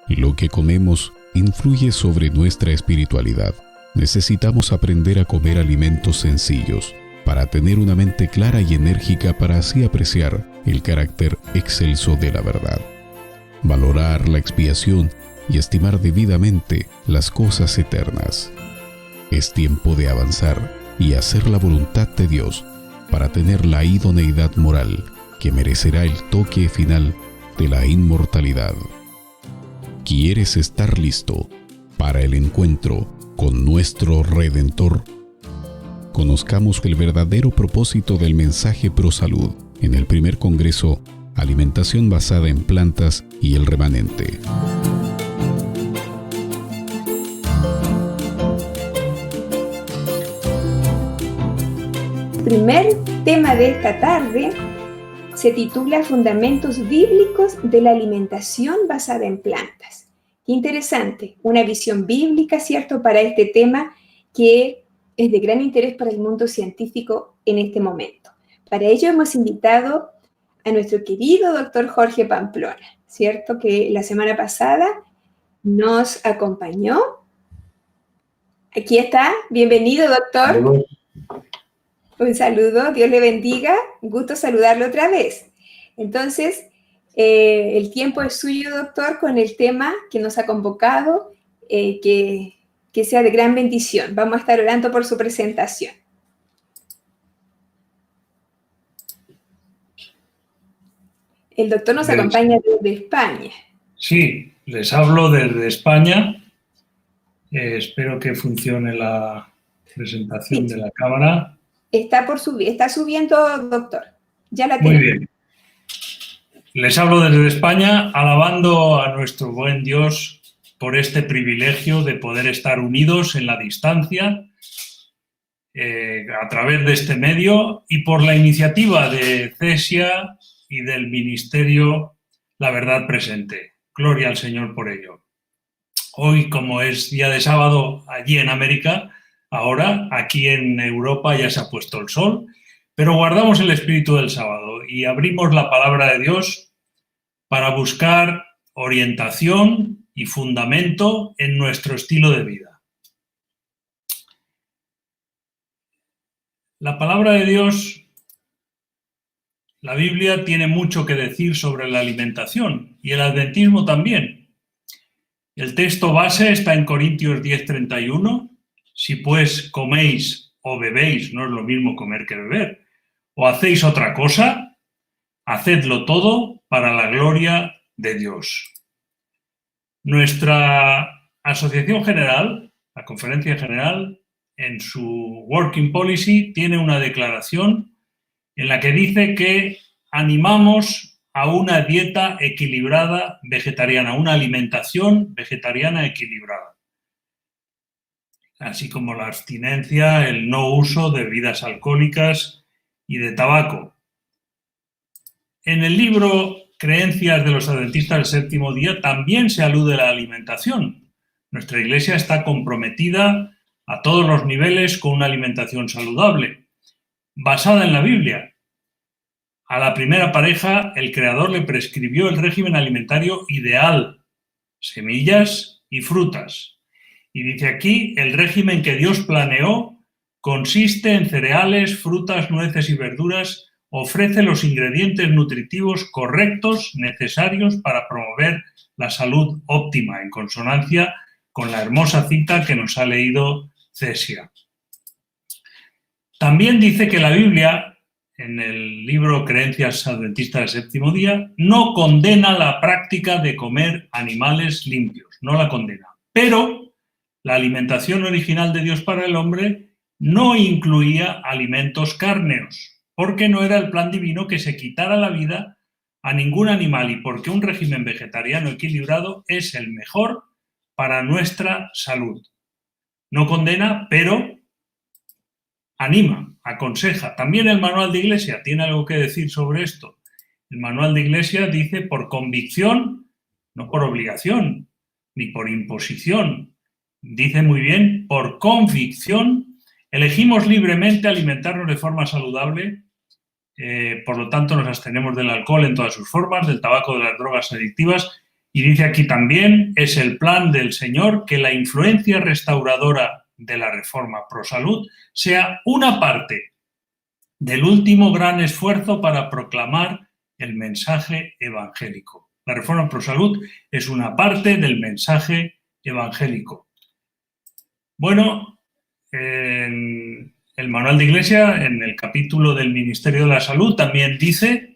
Lo que comemos influye sobre nuestra espiritualidad. Necesitamos aprender a comer alimentos sencillos para tener una mente clara y enérgica para así apreciar el carácter excelso de la verdad. Valorar la expiación y estimar debidamente las cosas eternas. Es tiempo de avanzar y hacer la voluntad de Dios para tener la idoneidad moral que merecerá el toque final de la inmortalidad. ¿Quieres estar listo para el encuentro con nuestro Redentor? Conozcamos el verdadero propósito del mensaje Pro Salud en el primer Congreso Alimentación basada en plantas y el remanente. El primer tema de esta tarde se titula Fundamentos bíblicos de la alimentación basada en plantas. Qué interesante, una visión bíblica, ¿cierto?, para este tema que es de gran interés para el mundo científico en este momento. Para ello hemos invitado a nuestro querido doctor Jorge Pamplona, ¿cierto?, que la semana pasada nos acompañó. Aquí está, bienvenido, doctor. Saludos. Un saludo, Dios le bendiga, un gusto saludarlo otra vez. Entonces, el tiempo es suyo, doctor, con el tema que nos ha convocado, que sea de gran bendición. Vamos a estar orando por su presentación. El doctor nos acompaña desde España. Sí, les hablo desde España. Espero que funcione la presentación de la cámara. Está subiendo, doctor. Ya la Muy tenemos. bien. Les hablo desde España, alabando a nuestro buen Dios por este privilegio de poder estar unidos en la distancia a través de este medio y por la iniciativa de CESIA y del Ministerio La Verdad Presente. Gloria al Señor por ello. Hoy, como es día de sábado allí en América, ahora aquí en Europa ya se ha puesto el sol, pero guardamos el espíritu del sábado y abrimos la palabra de Dios para buscar orientación y fundamento en nuestro estilo de vida. La palabra de Dios, la Biblia, tiene mucho que decir sobre la alimentación y el adventismo también. El texto base está en Corintios 10:31. Si pues coméis o bebéis, no es lo mismo comer que beber, o hacéis otra cosa, hacedlo todo para la gloria de Dios. Nuestra Asociación General, la Conferencia General, en su Working Policy tiene una declaración en la que dice que animamos a una dieta equilibrada vegetariana, una alimentación vegetariana equilibrada, así como la abstinencia, el no uso de bebidas alcohólicas y de tabaco. En el libro Creencias de los Adventistas del Séptimo Día también se alude a la alimentación. Nuestra Iglesia está comprometida a todos los niveles con una alimentación saludable, basada en la Biblia. A la primera pareja, el Creador le prescribió el régimen alimentario ideal, semillas y frutas. Y dice aquí, el régimen que Dios planeó consiste en cereales, frutas, nueces y verduras, ofrece los ingredientes nutritivos correctos necesarios para promover la salud óptima, en consonancia con la hermosa cita que nos ha leído CESIA. También dice que la Biblia, en el libro Creencias Adventistas del Séptimo Día, no condena la práctica de comer animales limpios, no la condena. Pero la alimentación original de Dios para el hombre no incluía alimentos cárneos, porque no era el plan divino que se quitara la vida a ningún animal y porque un régimen vegetariano equilibrado es el mejor para nuestra salud. No condena, pero anima, aconseja. También el Manual de Iglesia tiene algo que decir sobre esto. El Manual de Iglesia dice por convicción, no por obligación, ni por imposición. Dice muy bien, por convicción, elegimos libremente alimentarnos de forma saludable, por lo tanto nos abstenemos del alcohol en todas sus formas, del tabaco, de las drogas adictivas Y dice aquí también, es el plan del Señor que la influencia restauradora de la reforma pro salud sea una parte del último gran esfuerzo para proclamar el mensaje evangélico. La reforma pro salud es una parte del mensaje evangélico. Bueno, en el Manual de Iglesia, en el capítulo del Ministerio de la Salud, también dice: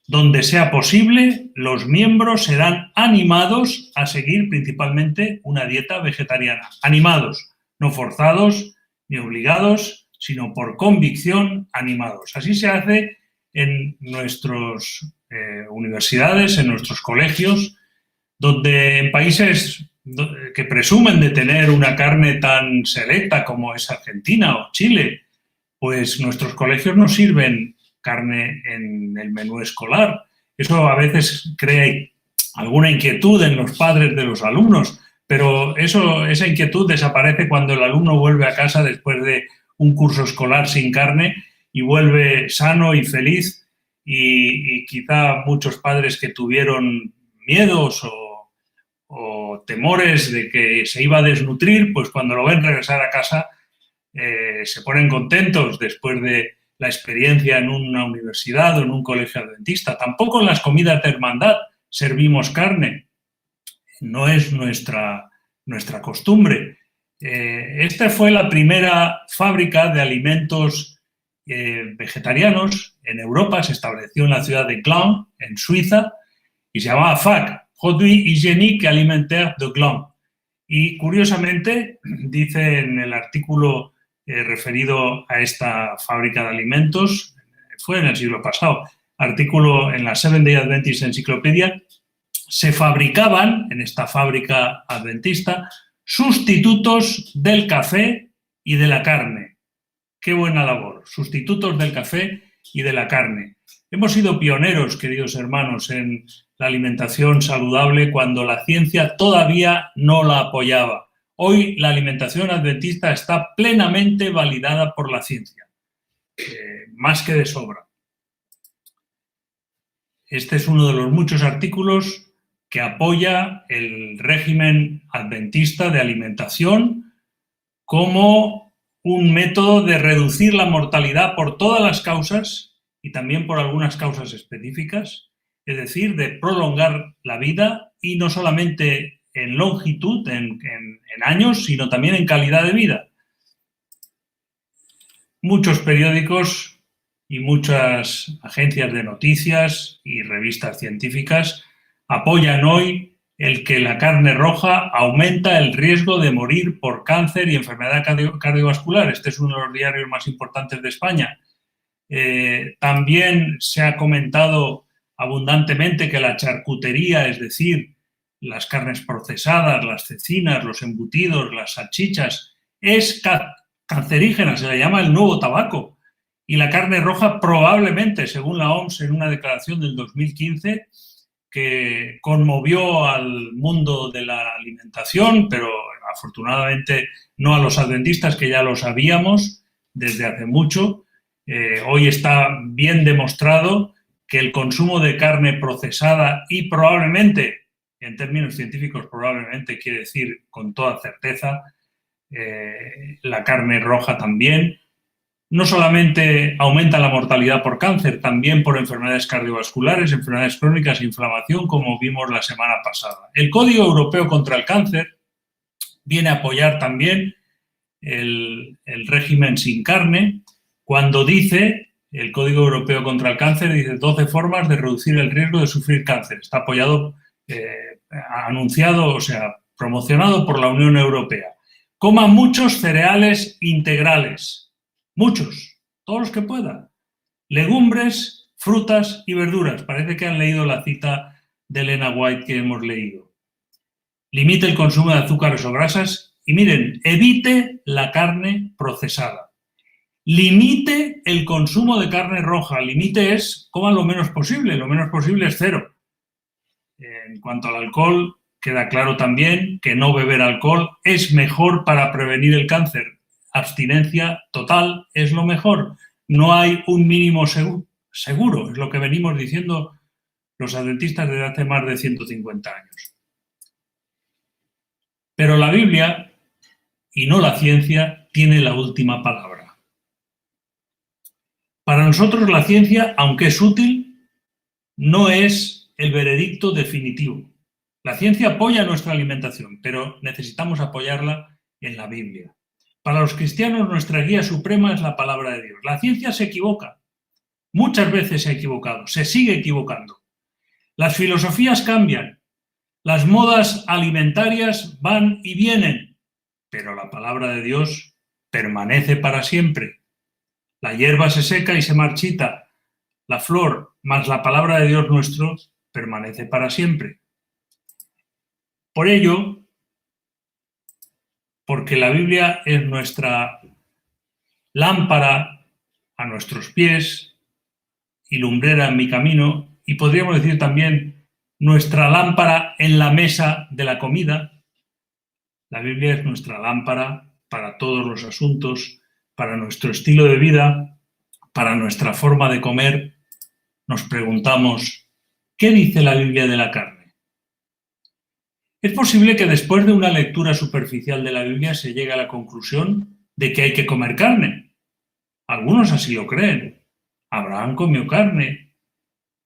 donde sea posible, los miembros serán animados a seguir principalmente una dieta vegetariana. Animados, no forzados ni obligados, sino por convicción, animados. Así se hace en nuestras universidades, en nuestros colegios, donde en países que presumen de tener una carne tan selecta como es Argentina o Chile, pues nuestros colegios no sirven carne en el menú escolar. Eso a veces crea alguna inquietud en los padres de los alumnos, pero esa inquietud desaparece cuando el alumno vuelve a casa después de un curso escolar sin carne y vuelve sano y feliz, y quizá muchos padres que tuvieron miedos o temores de que se iba a desnutrir, pues cuando lo ven regresar a casa se ponen contentos después de la experiencia en una universidad o en un colegio adventista. Tampoco en las comidas de hermandad servimos carne. No es nuestra costumbre. Esta fue la primera fábrica de alimentos vegetarianos en Europa. Se estableció en la ciudad de Gland, en Suiza, y se llamaba FAC, Produits Hygiéniques Alimentaires de Gland. Y curiosamente, dice en el artículo referido a esta fábrica de alimentos, fue en el siglo pasado, artículo en la Seventh-day Adventist Encyclopedia, se fabricaban en esta fábrica adventista sustitutos del café y de la carne. Qué buena labor, sustitutos del café y de la carne. Hemos sido pioneros, queridos hermanos, en la alimentación saludable cuando la ciencia todavía no la apoyaba. Hoy la alimentación adventista está plenamente validada por la ciencia, más que de sobra. Este es uno de los muchos artículos que apoya el régimen adventista de alimentación como un método de reducir la mortalidad por todas las causas y también por algunas causas específicas, es decir, de prolongar la vida, y no solamente en longitud, en años, sino también en calidad de vida. Muchos periódicos y muchas agencias de noticias y revistas científicas apoyan hoy el que la carne roja aumenta el riesgo de morir por cáncer y enfermedad cardiovascular. Este es uno de los diarios más importantes de España. También se ha comentado abundantemente que la charcutería, es decir, las carnes procesadas, las cecinas, los embutidos, las salchichas, es cancerígena, se le llama el nuevo tabaco. Y la carne roja probablemente, según la OMS, en una declaración del 2015, que conmovió al mundo de la alimentación, pero afortunadamente no a los adventistas, que ya lo sabíamos desde hace mucho. Hoy está bien demostrado que el consumo de carne procesada y probablemente, en términos científicos probablemente quiere decir con toda certeza, la carne roja también, no solamente aumenta la mortalidad por cáncer, también por enfermedades cardiovasculares, enfermedades crónicas e inflamación, como vimos la semana pasada. El Código Europeo contra el Cáncer viene a apoyar también el régimen sin carne, cuando dice, el Código Europeo contra el Cáncer dice 12 formas de reducir el riesgo de sufrir cáncer. Está apoyado, anunciado, o sea, promocionado por la Unión Europea. Coma muchos cereales integrales, muchos, todos los que pueda. Legumbres, frutas y verduras. Parece que han leído la cita de Elena White que hemos leído. Limite el consumo de azúcares o grasas y miren, evite la carne procesada. Limite el consumo de carne roja. Límite es, coman lo menos posible es 0. En cuanto al alcohol, queda claro también que no beber alcohol es mejor para prevenir el cáncer. Abstinencia total es lo mejor. No hay un mínimo seguro, es lo que venimos diciendo los adventistas desde hace más de 150 años. Pero la Biblia, y no la ciencia, tiene la última palabra. Para nosotros la ciencia, aunque es útil, no es el veredicto definitivo. La ciencia apoya nuestra alimentación, pero necesitamos apoyarla en la Biblia. Para los cristianos, nuestra guía suprema es la palabra de Dios. La ciencia se equivoca. Muchas veces se ha equivocado, se sigue equivocando. Las filosofías cambian, las modas alimentarias van y vienen, pero la palabra de Dios permanece para siempre. La hierba se seca y se marchita, la flor, más la palabra de Dios nuestro, permanece para siempre. Por ello, porque la Biblia es nuestra lámpara a nuestros pies y lumbrera en mi camino, y podríamos decir también nuestra lámpara en la mesa de la comida, la Biblia es nuestra lámpara para todos los asuntos, para nuestro estilo de vida, para nuestra forma de comer. Nos preguntamos, ¿qué dice la Biblia de la carne? Es posible que después de una lectura superficial de la Biblia se llegue a la conclusión de que hay que comer carne. Algunos así lo creen. Abraham comió carne.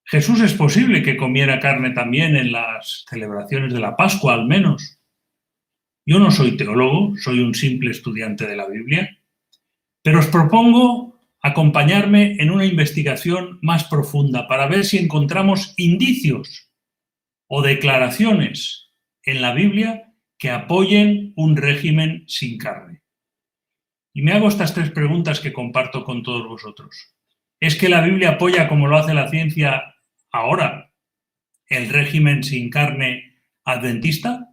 Jesús es posible que comiera carne también en las celebraciones de la Pascua, al menos. Yo no soy teólogo, soy un simple estudiante de la Biblia, pero os propongo acompañarme en una investigación más profunda para ver si encontramos indicios o declaraciones en la Biblia que apoyen un régimen sin carne. Y me hago estas tres preguntas que comparto con todos vosotros. ¿Es que la Biblia apoya, como lo hace la ciencia ahora, el régimen sin carne adventista?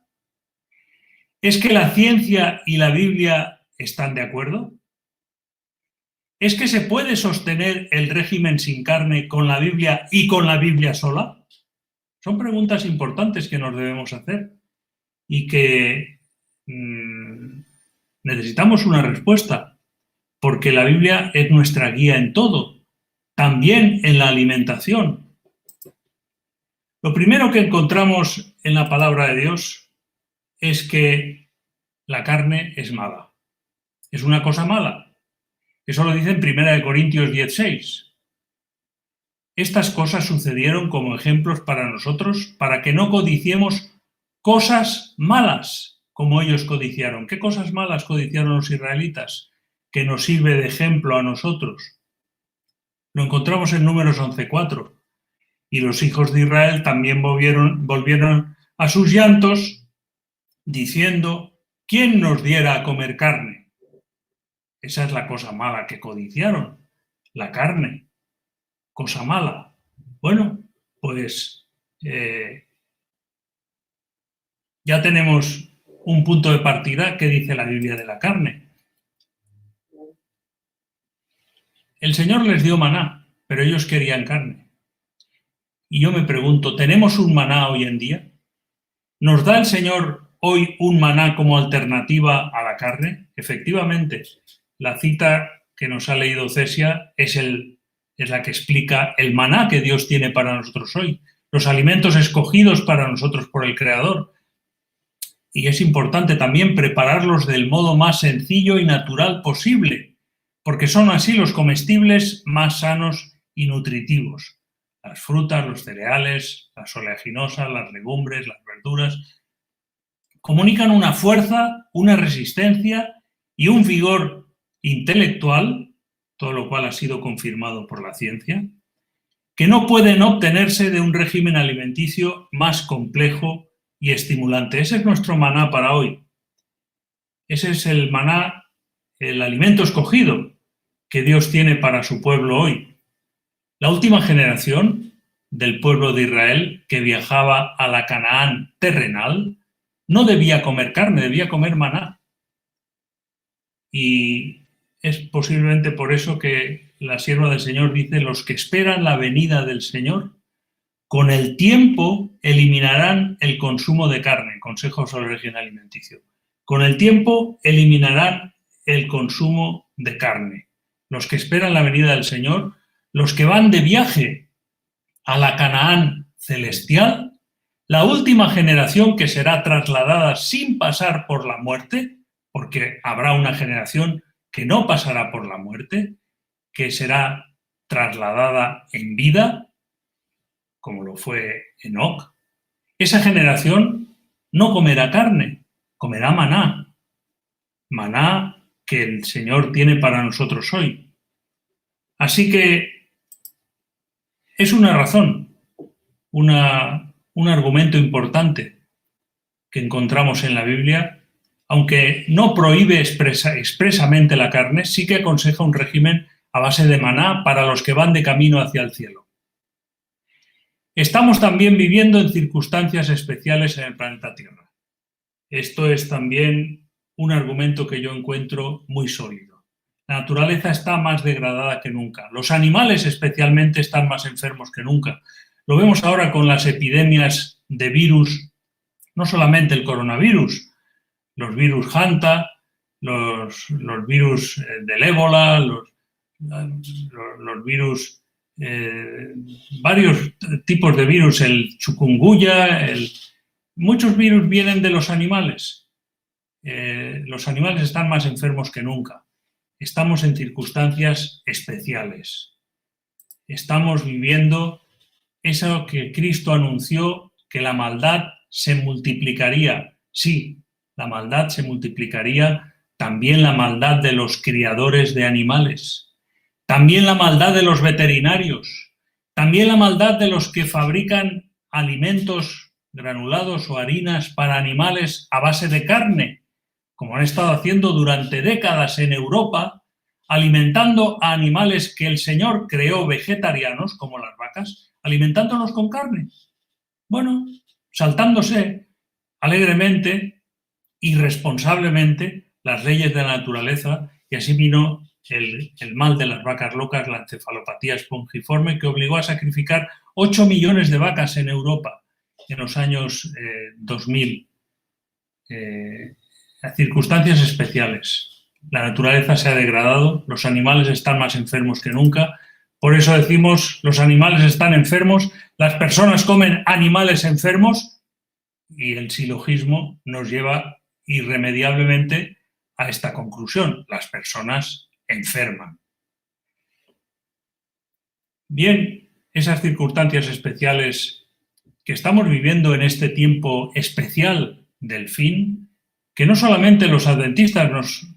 ¿Es que la ciencia y la Biblia están de acuerdo? ¿Es que se puede sostener el régimen sin carne con la Biblia y con la Biblia sola? Son preguntas importantes que nos debemos hacer y que necesitamos una respuesta, porque la Biblia es nuestra guía en todo, también en la alimentación. Lo primero que encontramos en la palabra de Dios es que la carne es mala. Es una cosa mala. Eso lo dice en 1 Corintios 10:6. Estas cosas sucedieron como ejemplos para nosotros, para que no codiciemos cosas malas como ellos codiciaron. ¿Qué cosas malas codiciaron los israelitas? Que nos sirve de ejemplo a nosotros. Lo encontramos en Números 11:4. Y los hijos de Israel también volvieron a sus llantos, diciendo, ¿quién nos diera a comer carne? Esa es la cosa mala que codiciaron, la carne. Cosa mala. Bueno, pues ya tenemos un punto de partida que dice la Biblia de la carne. El Señor les dio maná, pero ellos querían carne. Y yo me pregunto, ¿tenemos un maná hoy en día? ¿Nos da el Señor hoy un maná como alternativa a la carne? Efectivamente, la cita que nos ha leído Cesia es la que explica el maná que Dios tiene para nosotros hoy, los alimentos escogidos para nosotros por el Creador. Y es importante también prepararlos del modo más sencillo y natural posible, porque son así los comestibles más sanos y nutritivos. Las frutas, los cereales, las oleaginosas, las legumbres, las verduras, comunican una fuerza, una resistencia y un vigor intelectual, todo lo cual ha sido confirmado por la ciencia, que no pueden obtenerse de un régimen alimenticio más complejo y estimulante. Ese es nuestro maná para hoy. Ese es el maná, el alimento escogido que Dios tiene para su pueblo hoy. La última generación del pueblo de Israel que viajaba a la Canaán terrenal no debía comer carne, debía comer maná. Y es posiblemente por eso que la sierva del Señor dice, los que esperan la venida del Señor, con el tiempo eliminarán el consumo de carne. Consejo sobre el régimen alimenticio. Con el tiempo eliminarán el consumo de carne. Los que esperan la venida del Señor, los que van de viaje a la Canaán celestial, la última generación que será trasladada sin pasar por la muerte, porque habrá una generación que no pasará por la muerte, que será trasladada en vida, como lo fue Enoc. Esa generación no comerá carne, comerá maná. Maná que el Señor tiene para nosotros hoy. Así que es una razón, un argumento importante que encontramos en la Biblia, aunque no prohíbe expresamente la carne, sí que aconseja un régimen a base de maná para los que van de camino hacia el cielo. Estamos también viviendo en circunstancias especiales en el planeta Tierra. Esto es también un argumento que yo encuentro muy sólido. La naturaleza está más degradada que nunca. Los animales especialmente están más enfermos que nunca. Lo vemos ahora con las epidemias de virus, no solamente el coronavirus, los virus Hanta, los virus del ébola, los virus, varios tipos de virus, el chikungunya, muchos virus vienen de los animales. Los animales están más enfermos que nunca. Estamos en circunstancias especiales. Estamos viviendo eso que Cristo anunció, que la maldad se multiplicaría. Sí, la maldad se multiplicaría, también la maldad de los criadores de animales, también la maldad de los veterinarios, también la maldad de los que fabrican alimentos granulados o harinas para animales a base de carne, como han estado haciendo durante décadas en Europa, alimentando a animales que el Señor creó vegetarianos, como las vacas, alimentándolos con carne. Bueno, saltándose alegremente, irresponsablemente, las leyes de la naturaleza, y así vino el mal de las vacas locas, la encefalopatía espongiforme, que obligó a sacrificar 8 millones de vacas en Europa en los años 2000. Circunstancias especiales. La naturaleza se ha degradado, los animales están más enfermos que nunca. Por eso decimos, los animales están enfermos, las personas comen animales enfermos, y el silogismo nos lleva irremediablemente a esta conclusión: las personas enferman. Bien, esas circunstancias especiales que estamos viviendo en este tiempo especial del fin, que no solamente los adventistas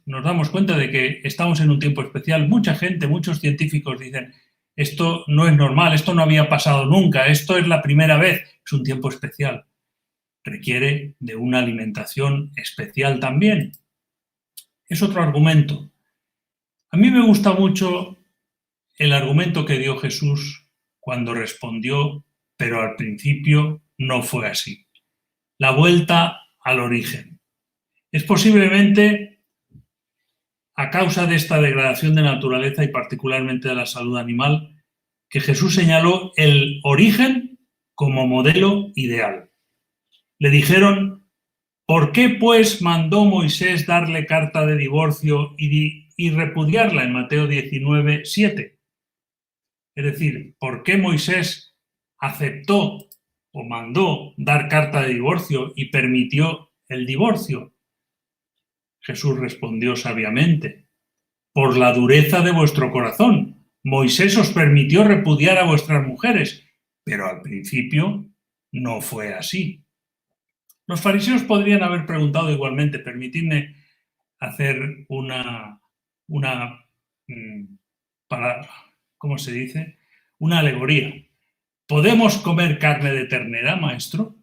nos damos cuenta de que estamos en un tiempo especial, mucha gente, muchos científicos dicen, esto no es normal, esto no había pasado nunca, esto es la primera vez, es un tiempo especial. Requiere de una alimentación especial también. Es otro argumento. A mí me gusta mucho el argumento que dio Jesús cuando respondió, pero al principio no fue así. La vuelta al origen. Es posiblemente a causa de esta degradación de naturaleza y particularmente de la salud animal que Jesús señaló el origen como modelo ideal. Le dijeron, ¿por qué pues mandó Moisés darle carta de divorcio y repudiarla en Mateo 19:7? Es decir, ¿por qué Moisés aceptó o mandó dar carta de divorcio y permitió el divorcio? Jesús respondió sabiamente, por la dureza de vuestro corazón. Moisés os permitió repudiar a vuestras mujeres, pero al principio no fue así. Los fariseos podrían haber preguntado igualmente, permitidme hacer ¿cómo se dice? Una alegoría. ¿Podemos comer carne de ternera, maestro?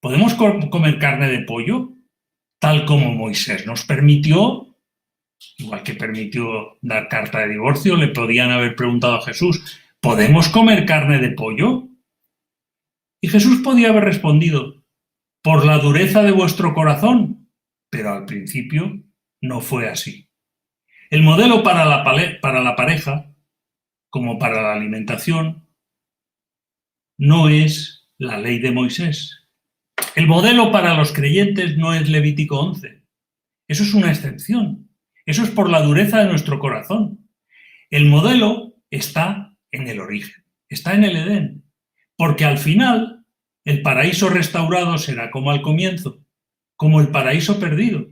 ¿Podemos comer carne de pollo? Tal como Moisés nos permitió, igual que permitió dar carta de divorcio, le podían haber preguntado a Jesús, ¿podemos comer carne de pollo? Y Jesús podía haber respondido, por la dureza de vuestro corazón, pero al principio no fue así. El modelo para la pareja, como para la alimentación, no es la ley de Moisés. El modelo para los creyentes no es Levítico 11. Eso es una excepción. Eso es por la dureza de nuestro corazón. El modelo está en el origen, está en el Edén. Porque al final El paraíso restaurado será como al comienzo, como el paraíso perdido.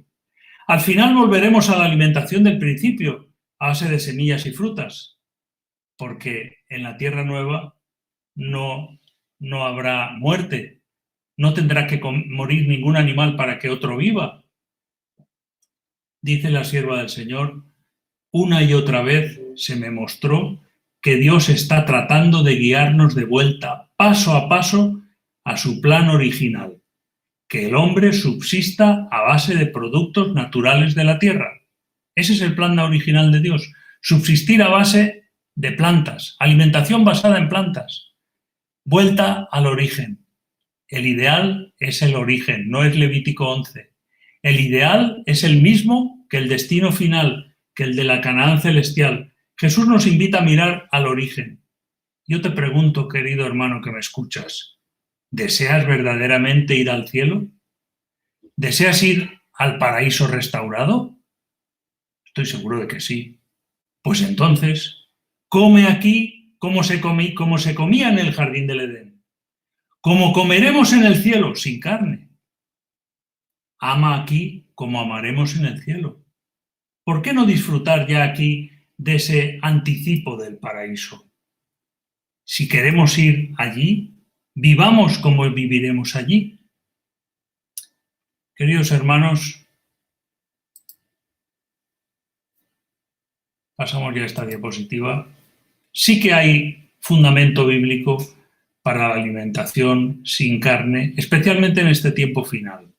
Al final volveremos a la alimentación del principio, a base de semillas y frutas, porque en la tierra nueva no habrá muerte, no tendrá que morir ningún animal para que otro viva. Dice la sierva del Señor, una y otra vez se me mostró que Dios está tratando de guiarnos de vuelta, paso a paso, a su plan original, que el hombre subsista a base de productos naturales de la tierra. Ese es el plan original de Dios, subsistir a base de plantas, alimentación basada en plantas, vuelta al origen. El ideal es el origen, no es Levítico 11. El ideal es el mismo que el destino final, que el de la Canaán celestial. Jesús nos invita a mirar al origen. Yo te pregunto, querido hermano que me escuchas, ¿deseas verdaderamente ir al cielo? ¿Deseas ir al paraíso restaurado? Estoy seguro de que sí. Pues entonces, come aquí como se comía en el jardín del Edén. Como comeremos en el cielo, sin carne. Ama aquí como amaremos en el cielo. ¿Por qué no disfrutar ya aquí de ese anticipo del paraíso? Si queremos ir allí, vivamos como viviremos allí. Queridos hermanos, pasamos ya a esta diapositiva. Sí que hay fundamento bíblico para la alimentación sin carne, especialmente en este tiempo final,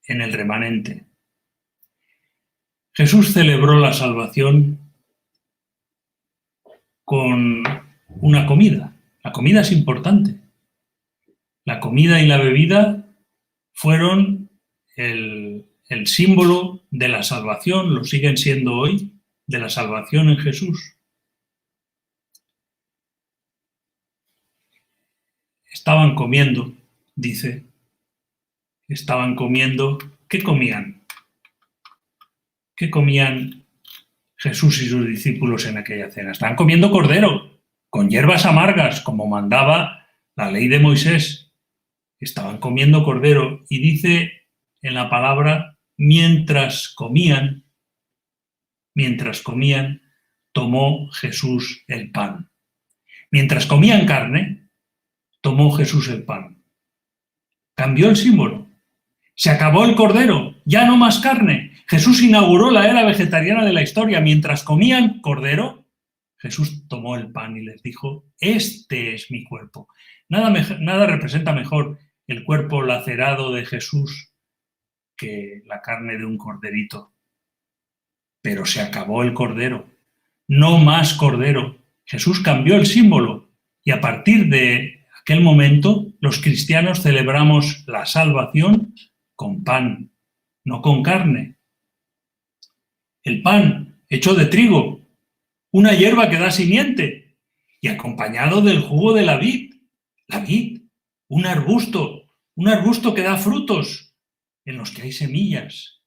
en el remanente. Jesús celebró la salvación con una comida. La comida es importante. La comida y la bebida fueron el símbolo de la salvación, lo siguen siendo hoy, de la salvación en Jesús. Estaban comiendo, dice, estaban comiendo. ¿Qué comían? ¿Qué comían Jesús y sus discípulos en aquella cena? Estaban comiendo cordero, con hierbas amargas, como mandaba la ley de Moisés. Estaban comiendo cordero y dice en la palabra, mientras comían, tomó Jesús el pan. Mientras comían carne, tomó Jesús el pan. Cambió el símbolo. Se acabó el cordero, ya no más carne. Jesús inauguró la era vegetariana de la historia. Mientras comían cordero, Jesús tomó el pan y les dijo, este es mi cuerpo. Nada representa mejor el cuerpo lacerado de Jesús que la carne de un corderito. Pero se acabó el cordero. No más cordero. Jesús cambió el símbolo y a partir de aquel momento los cristianos celebramos la salvación con pan, no con carne. El pan hecho de trigo, una hierba que da simiente y acompañado del jugo de la vid. La vid, un arbusto que da frutos en los que hay semillas,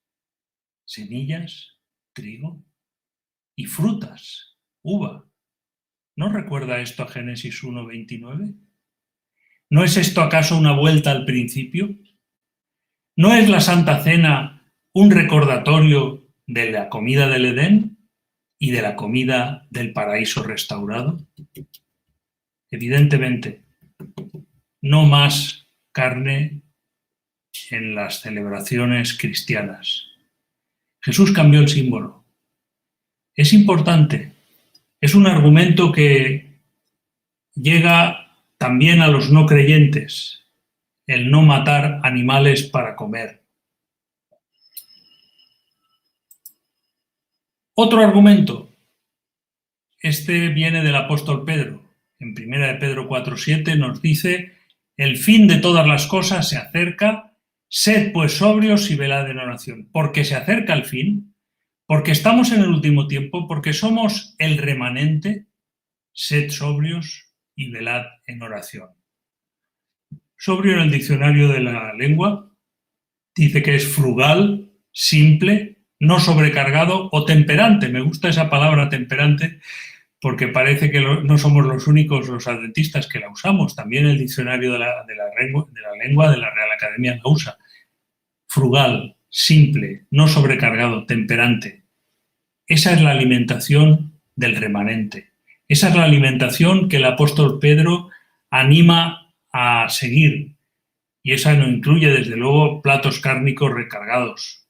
trigo y frutas, uva. ¿No recuerda esto a Génesis 1:29? ¿No es esto acaso una vuelta al principio? ¿No es la Santa Cena un recordatorio de la comida del Edén y de la comida del paraíso restaurado? Evidentemente, no más carne en las celebraciones cristianas. Jesús cambió el símbolo. Es importante, es un argumento que llega también a los no creyentes, el no matar animales para comer. Otro argumento, este viene del apóstol Pedro. En 1 de Pedro 4:7 nos dice, el fin de todas las cosas se acerca, sed pues sobrios y velad en oración. Porque se acerca el fin, porque estamos en el último tiempo, porque somos el remanente, sed sobrios y velad en oración. Sobrio en el diccionario de la lengua dice que es frugal, simple, no sobrecargado o temperante. Me gusta esa palabra temperante porque parece que no somos los únicos los adventistas que la usamos. También el diccionario de la lengua de la Real Academia la usa. Frugal, simple, no sobrecargado, temperante. Esa es la alimentación del remanente. Esa es la alimentación que el apóstol Pedro anima a seguir. Y esa no incluye, desde luego, platos cárnicos recargados.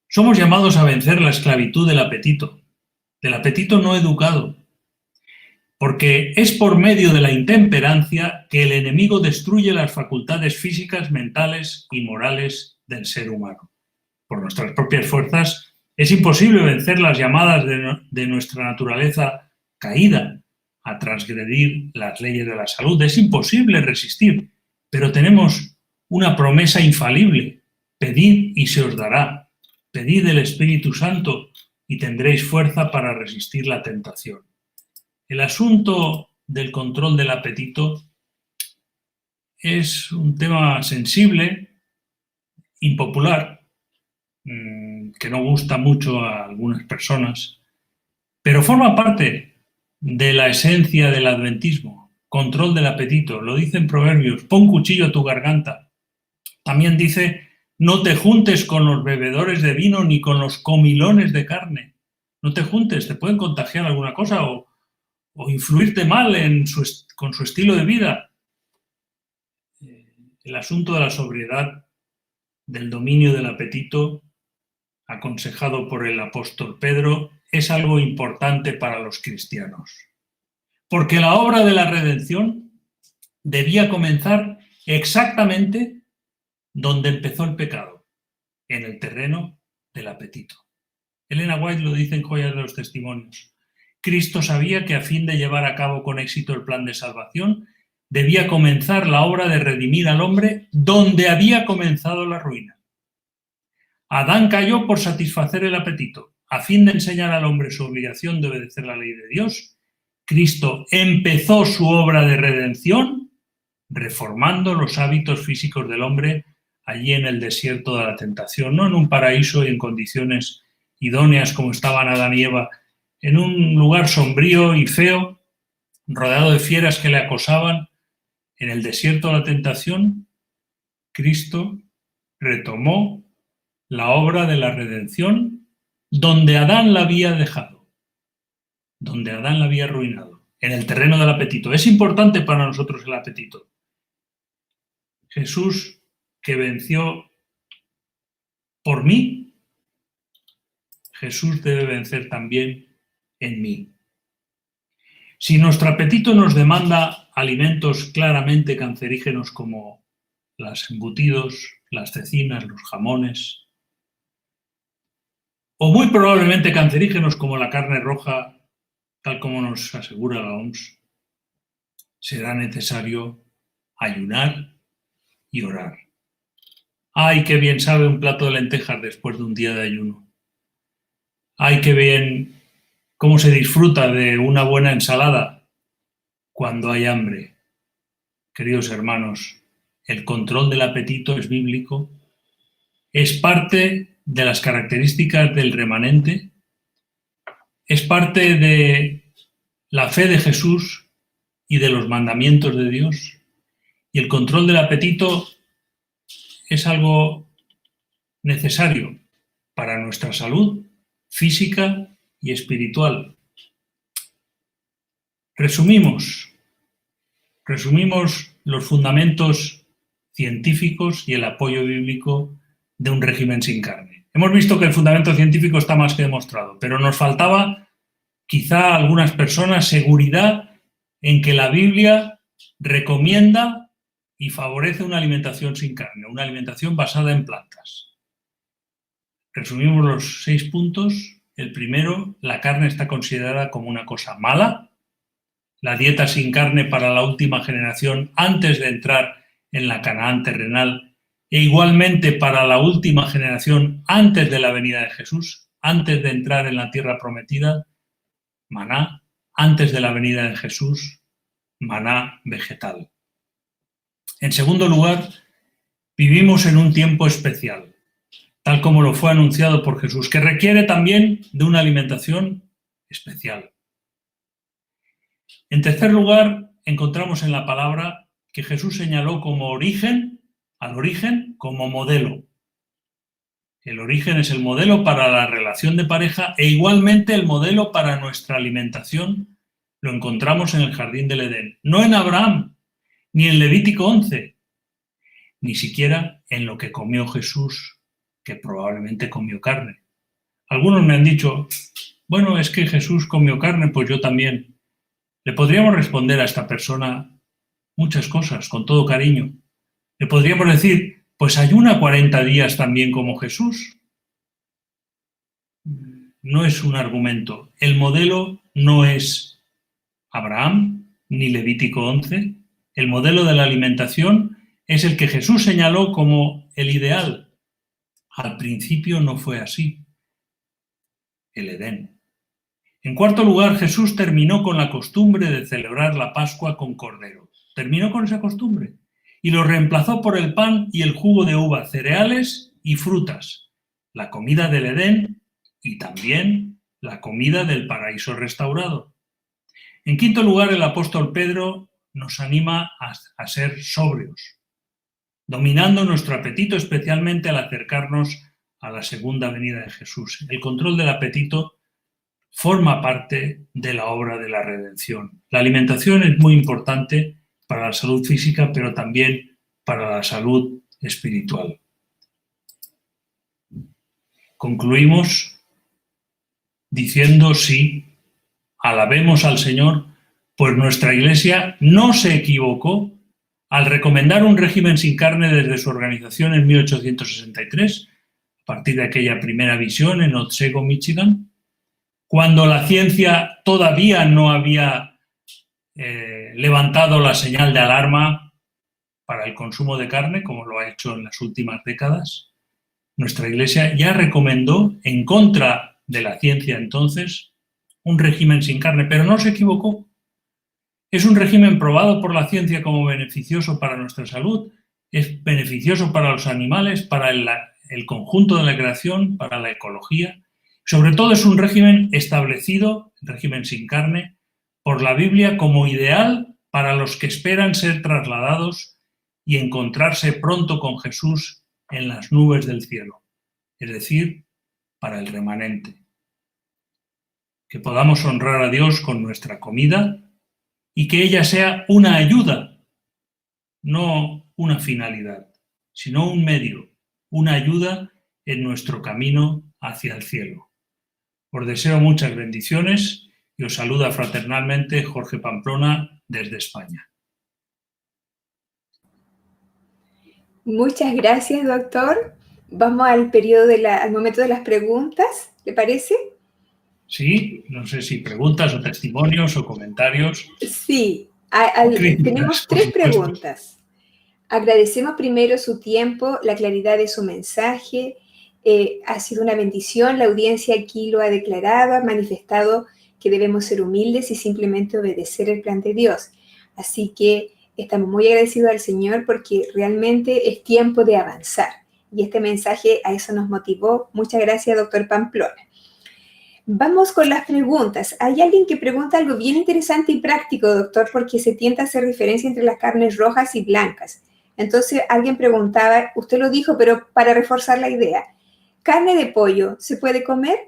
Somos llamados a vencer la esclavitud del apetito no educado, porque es por medio de la intemperancia que el enemigo destruye las facultades físicas, mentales y morales del ser humano. Por nuestras propias fuerzas es imposible vencer las llamadas de nuestra naturaleza caída a transgredir las leyes de la salud. Es imposible resistir, pero tenemos una promesa infalible: pedid y se os dará. Pedid el Espíritu Santo y tendréis fuerza para resistir la tentación. El asunto del control del apetito es un tema sensible, impopular, que no gusta mucho a algunas personas, pero forma parte de la esencia del adventismo. Control del apetito, lo dice en Proverbios: pon cuchillo a tu garganta. También dice: no te juntes con los bebedores de vino ni con los comilones de carne. No te juntes, te pueden contagiar alguna cosa o influirte mal con su estilo de vida. El asunto de la sobriedad, del dominio del apetito, aconsejado por el apóstol Pedro, es algo importante para los cristianos. Porque la obra de la redención debía comenzar exactamente donde empezó el pecado, en el terreno del apetito. Elena White lo dice en Joyas de los Testimonios. Cristo sabía que a fin de llevar a cabo con éxito el plan de salvación, debía comenzar la obra de redimir al hombre donde había comenzado la ruina. Adán cayó por satisfacer el apetito. A fin de enseñar al hombre su obligación de obedecer la ley de Dios, Cristo empezó su obra de redención reformando los hábitos físicos del hombre allí en el desierto de la tentación, no en un paraíso y en condiciones idóneas como estaban Adán y Eva, en un lugar sombrío y feo, rodeado de fieras que le acosaban. En el desierto de la tentación, Cristo retomó la obra de la redención donde Adán la había dejado, donde Adán la había arruinado, en el terreno del apetito. Es importante para nosotros el apetito. Jesús, que venció por mí, Jesús debe vencer también en mí. Si nuestro apetito nos demanda alimentos claramente cancerígenos como los embutidos, las cecinas, los jamones, o muy probablemente cancerígenos como la carne roja, tal como nos asegura la OMS, será necesario ayunar y orar. ¡Ay, qué bien sabe un plato de lentejas después de un día de ayuno! ¡Ay, qué bien cómo se disfruta de una buena ensalada cuando hay hambre! Queridos hermanos, el control del apetito es bíblico, es parte de las características del remanente, es parte de la fe de Jesús y de los mandamientos de Dios. Y el control del apetito es algo necesario para nuestra salud física y espiritual. Resumimos los fundamentos científicos y el apoyo bíblico de un régimen sin carne. Hemos visto que el fundamento científico está más que demostrado, pero nos faltaba quizá a algunas personas seguridad en que la Biblia recomienda y favorece una alimentación sin carne, una alimentación basada en plantas. Resumimos los 6 puntos. El primero, la carne está considerada como una cosa mala. La dieta sin carne para la última generación antes de entrar en la Canaán terrenal e igualmente para la última generación antes de la venida de Jesús, antes de entrar en la tierra prometida, maná, antes de la venida de Jesús, maná vegetal. En segundo lugar, vivimos en un tiempo especial, tal como lo fue anunciado por Jesús, que requiere también de una alimentación especial. En tercer lugar, encontramos en la palabra que Jesús señaló como origen, al origen como modelo. El origen es el modelo para la relación de pareja e igualmente el modelo para nuestra alimentación lo encontramos en el jardín del Edén. No en Abraham, ni en Levítico 11, ni siquiera en lo que comió Jesús, que probablemente comió carne. Algunos me han dicho, bueno, es que Jesús comió carne, pues yo también. Le podríamos responder a esta persona muchas cosas, con todo cariño. Le podríamos decir, pues ayuna 40 días también como Jesús. No es un argumento. El modelo no es Abraham ni Levítico 11. El modelo de la alimentación es el que Jesús señaló como el ideal. Al principio no fue así. El Edén. En cuarto lugar, Jesús terminó con la costumbre de celebrar la Pascua con cordero. Terminó con esa costumbre y lo reemplazó por el pan y el jugo de uva, cereales y frutas, la comida del Edén y también la comida del paraíso restaurado. En quinto lugar, el apóstol Pedro nos anima a ser sobrios, dominando nuestro apetito, especialmente al acercarnos a la segunda venida de Jesús. El control del apetito forma parte de la obra de la redención. La alimentación es muy importante para la salud física, pero también para la salud espiritual. Concluimos diciendo sí, alabemos al Señor, pues nuestra Iglesia no se equivocó al recomendar un régimen sin carne desde su organización en 1863, a partir de aquella primera visión en Otsego, Michigan, cuando la ciencia todavía no había levantado la señal de alarma para el consumo de carne, como lo ha hecho en las últimas décadas. Nuestra Iglesia ya recomendó, en contra de la ciencia entonces, un régimen sin carne, pero no se equivocó. Es un régimen probado por la ciencia como beneficioso para nuestra salud, es beneficioso para los animales, para el conjunto de la creación, para la ecología. Sobre todo es un régimen establecido, el régimen sin carne, por la Biblia como ideal para los que esperan ser trasladados y encontrarse pronto con Jesús en las nubes del cielo, es decir, para el remanente. Que podamos honrar a Dios con nuestra comida y que ella sea una ayuda, no una finalidad, sino un medio, una ayuda en nuestro camino hacia el cielo. Os deseo muchas bendiciones y os saluda fraternalmente Jorge Pamplona desde España. Muchas gracias, doctor. Vamos al al momento de las preguntas, ¿le parece? Sí, no sé si preguntas o testimonios o comentarios. Sí, tenemos 3 preguntas. Agradecemos primero su tiempo, la claridad de su mensaje. Ha sido una bendición, la audiencia aquí lo ha declarado, ha manifestado que debemos ser humildes y simplemente obedecer el plan de Dios. Así que estamos muy agradecidos al Señor porque realmente es tiempo de avanzar. Y este mensaje a eso nos motivó. Muchas gracias, doctor Pamplona. Vamos con las preguntas. Hay alguien que pregunta algo bien interesante y práctico, doctor, porque se tiende a hacer diferencia entre las carnes rojas y blancas. Entonces, alguien preguntaba, usted lo dijo, pero para reforzar la idea, ¿carne de pollo se puede comer?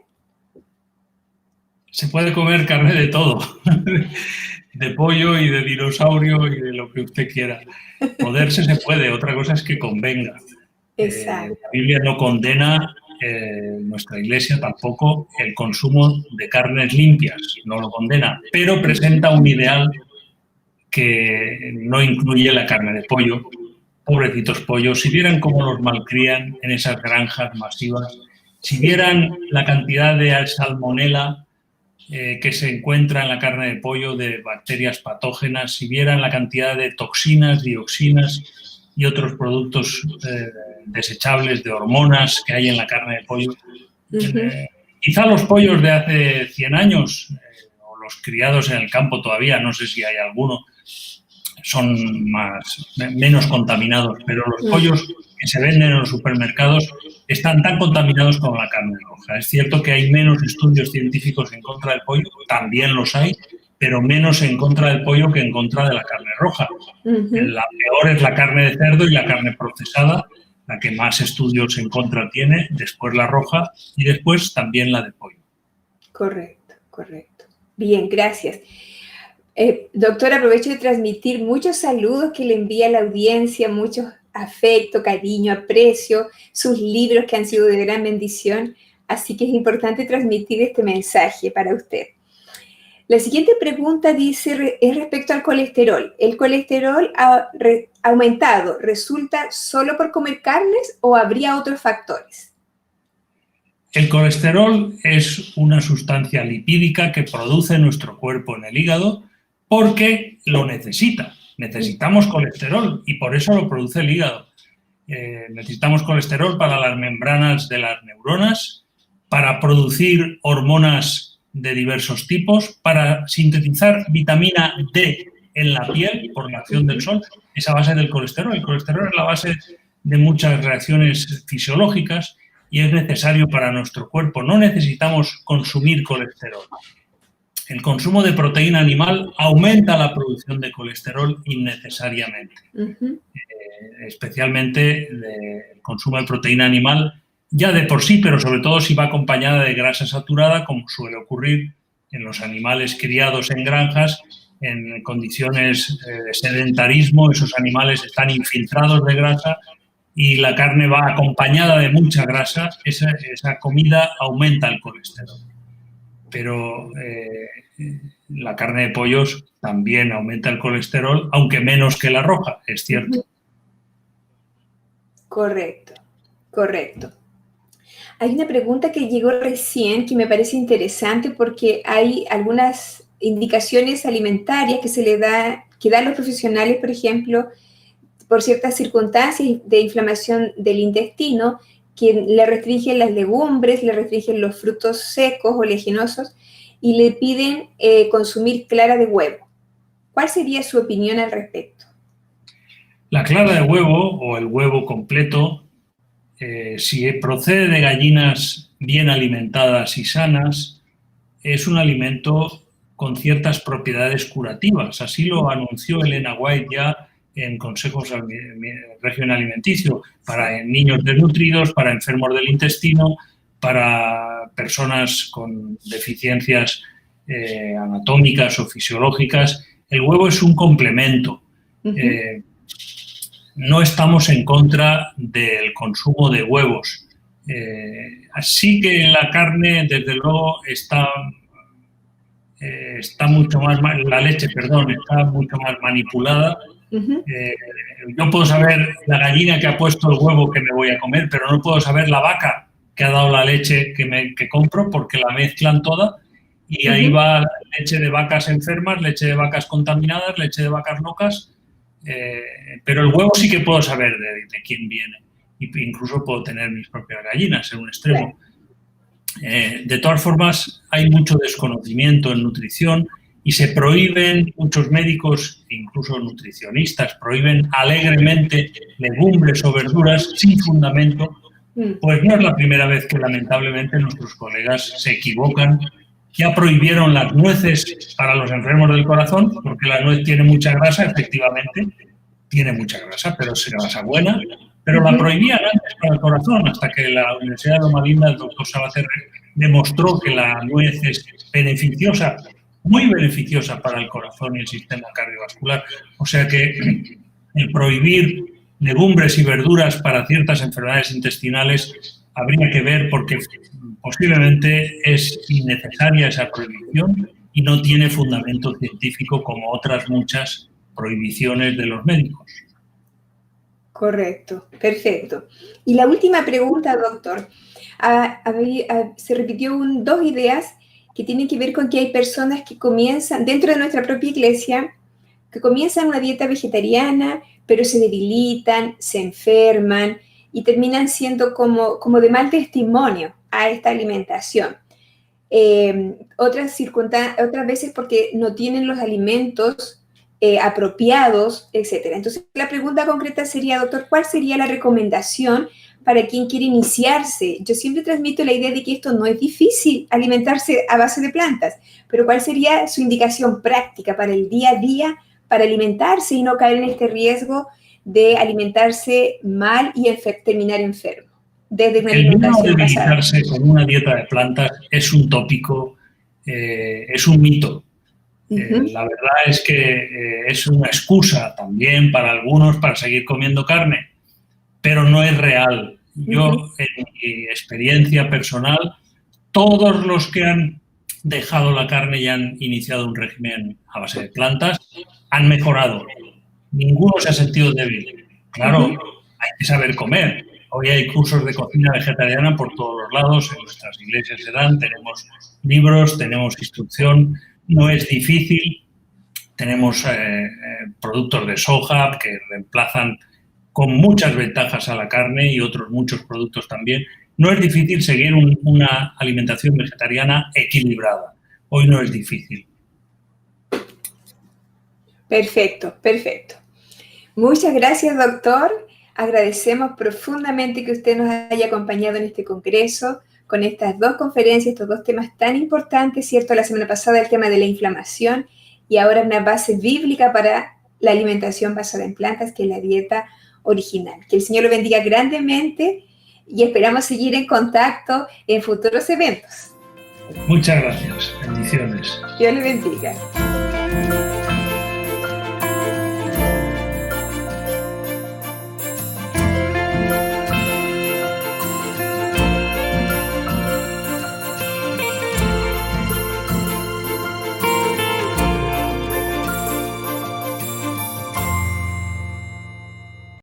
Se puede comer carne de todo, de pollo y de dinosaurio y de lo que usted quiera. Poderse se puede, otra cosa es que convenga. Exacto. La Biblia no condena, nuestra Iglesia tampoco, el consumo de carnes limpias, no lo condena, pero presenta un ideal que no incluye la carne de pollo. Pobrecitos pollos, si vieran cómo los malcrían en esas granjas masivas, si vieran la cantidad de salmonela que se encuentra en la carne de pollo, de bacterias patógenas, si vieran la cantidad de toxinas, dioxinas y otros productos desechables de hormonas que hay en la carne de pollo. Quizá los pollos de hace 100 años, o los criados en el campo todavía, no sé si hay alguno, son menos contaminados, pero los pollos que se venden en los supermercados están tan contaminados como la carne roja. Es cierto que hay menos estudios científicos en contra del pollo, también los hay, pero menos en contra del pollo que en contra de la carne roja. La peor es la carne de cerdo y la carne procesada, la que más estudios en contra tiene, después la roja y después también la de pollo. Correcto, correcto. Bien, gracias. Doctor, aprovecho de transmitir muchos saludos que le envía a la audiencia, mucho afecto, cariño, aprecio, sus libros que han sido de gran bendición, así que es importante transmitir este mensaje para usted. La siguiente pregunta dice, es respecto al colesterol. ¿El colesterol ha aumentado resulta solo por comer carnes o habría otros factores? El colesterol es una sustancia lipídica que produce nuestro cuerpo en el hígado porque lo necesita. Necesitamos colesterol y por eso lo produce el hígado. Necesitamos colesterol para las membranas de las neuronas, para producir hormonas de diversos tipos, para sintetizar vitamina D en la piel por la acción del sol, es a base del colesterol. El colesterol es la base de muchas reacciones fisiológicas y es necesario para nuestro cuerpo. No necesitamos consumir colesterol. El consumo de proteína animal aumenta la producción de colesterol innecesariamente. Especialmente el consumo de proteína animal ya de por sí, pero sobre todo si va acompañada de grasa saturada, como suele ocurrir en los animales criados en granjas, en condiciones de sedentarismo. Esos animales están infiltrados de grasa y la carne va acompañada de mucha grasa. Esa comida aumenta el colesterol. Pero la carne de pollos también aumenta el colesterol, aunque menos que la roja, es cierto. Correcto, correcto. Hay una pregunta que llegó recién que me parece interesante porque hay algunas indicaciones alimentarias que dan los profesionales, por ejemplo, por ciertas circunstancias de inflamación del intestino, que le restringen las legumbres, le restringen los frutos secos o oleaginosos y le piden consumir clara de huevo. ¿Cuál sería su opinión al respecto? La clara de huevo o el huevo completo, si procede de gallinas bien alimentadas y sanas, es un alimento con ciertas propiedades curativas. Así lo anunció Elena White ya en consejos al régimen alimenticio para niños desnutridos, para enfermos del intestino, para personas con deficiencias anatómicas o fisiológicas. El huevo es un complemento. No estamos en contra del consumo de huevos. Así que la carne, desde luego, está mucho más, la leche, perdón, está mucho más manipulada. Yo puedo saber la gallina que ha puesto el huevo que me voy a comer, pero no puedo saber la vaca que ha dado la leche que compro, porque la mezclan toda y ahí va leche de vacas enfermas, leche de vacas contaminadas, leche de vacas locas. Pero el huevo sí que puedo saber de quién viene. Incluso puedo tener mis propias gallinas en un extremo. De todas formas, hay mucho desconocimiento en nutrición y se prohíben, muchos médicos, incluso nutricionistas, prohíben alegremente legumbres o verduras sin fundamento. Pues no es la primera vez que lamentablemente nuestros colegas se equivocan. Ya prohibieron las nueces para los enfermos del corazón, porque la nuez tiene mucha grasa, efectivamente, tiene mucha grasa, pero es grasa buena, pero la prohibían antes para el corazón, hasta que la Universidad de Loma Linda, el doctor Sabater, demostró que la nuez es beneficiosa, muy beneficiosa para el corazón y el sistema cardiovascular. O sea que el prohibir legumbres y verduras para ciertas enfermedades intestinales habría que ver, porque posiblemente es innecesaria esa prohibición y no tiene fundamento científico como otras muchas prohibiciones de los médicos. Correcto, perfecto. Y la última pregunta, doctor. Se repitió dos ideas que tienen que ver con que hay personas que comienzan, dentro de nuestra propia iglesia, que comienzan una dieta vegetariana, pero se debilitan, se enferman y terminan siendo como de mal testimonio a esta alimentación. Otras veces porque no tienen los alimentos apropiados, etc. Entonces, la pregunta concreta sería, doctor, ¿cuál sería la recomendación para quien quiere iniciarse. Yo siempre transmito la idea de que esto no es difícil, alimentarse a base de plantas, pero ¿cuál sería su indicación práctica para el día a día, para alimentarse y no caer en este riesgo de alimentarse mal y terminar enfermo? Desde una alimentación basada. Debilitarse con una dieta de plantas es un tópico, es un mito. La verdad es que es una excusa también para algunos para seguir comiendo carne, pero no es real. Yo, en mi experiencia personal, todos los que han dejado la carne y han iniciado un régimen a base de plantas han mejorado. Ninguno se ha sentido débil. Claro, hay que saber comer. Hoy hay cursos de cocina vegetariana por todos los lados, en nuestras iglesias se dan, tenemos libros, tenemos instrucción, no es difícil. Tenemos productos de soja que reemplazan con muchas ventajas a la carne y otros muchos productos también. No es difícil seguir una alimentación vegetariana equilibrada. Hoy no es difícil. Perfecto, perfecto. Muchas gracias, doctor. Agradecemos profundamente que usted nos haya acompañado en este congreso con estas dos conferencias, estos dos temas tan importantes, ¿cierto? La semana pasada el tema de la inflamación y ahora una base bíblica para la alimentación basada en plantas, que es la dieta original. Que el Señor lo bendiga grandemente y esperamos seguir en contacto en futuros eventos. Muchas gracias. Bendiciones. Dios le bendiga.